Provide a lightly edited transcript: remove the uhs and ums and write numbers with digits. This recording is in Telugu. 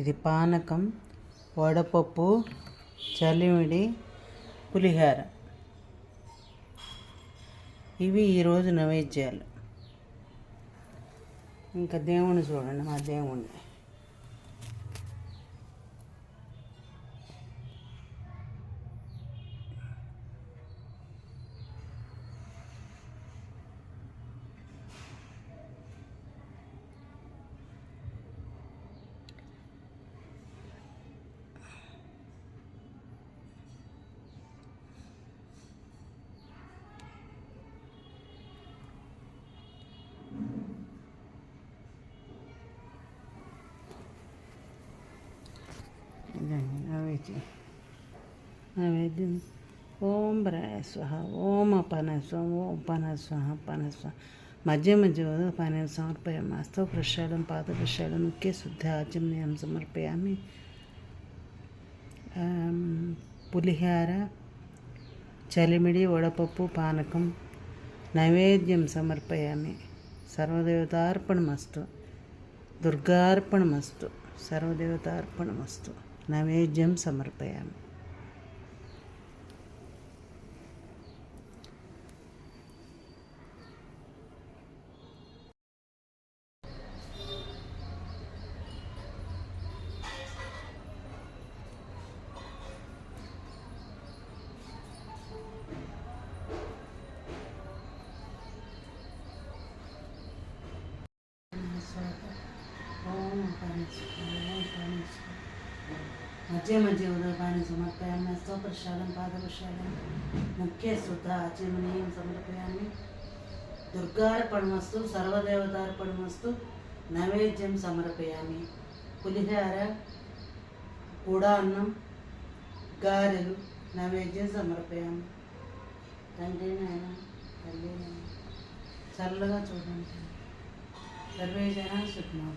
ఇది పానకం, వడపప్పు, చలిమిడి, పులిహార. ఇవి ఈరోజు నైవేద్యాలు. ఇంకా దేవుణ్ణి చూడండి, మా దేవుణ్ణి. నైవేద్యం. ఓం భరాయ స్వహ, ఓం అపానాయ స్వహ, ఓం అపానాయ స్వహ, అపానాయ స్వహ. మధ్య మధ్య పానీయం సమర్పయామి. హస్తౌ ప్రక్షాళనం, పాద ప్రక్షాళనం, ముఖ్య శుద్ధ ఆచమనీయం సమర్పయామి. పులిహార, చలిమిడి, వడపప్పు, పానకం నైవేద్యం సమర్పయామి. సర్వదేవతార్పణమస్తు, దుర్గార్పణమస్తు, సర్వదేవతార్పణమస్తు. నైవేద్యం సమర్పయామి. మధ్య మధ్య ఉదయపాన్ని సమర్పయామి. హస్తో ప్రక్షాళనం, పాద ప్రక్షాళనం, ముఖ్య శుద్ధ ఆచమనీయం సమర్పయామి. దుర్గార్పణమస్తు, సర్వదేవతార్పణమస్తు. నైవేద్యం సమర్పయామి. పులిహార, కూడా అన్నం, గారెలు నైవేద్యం సమర్పయామి. తండ్రి నాయన, తల్లి నాయన, చల్లగా చూడండి. సర్వే జనా సుఖినో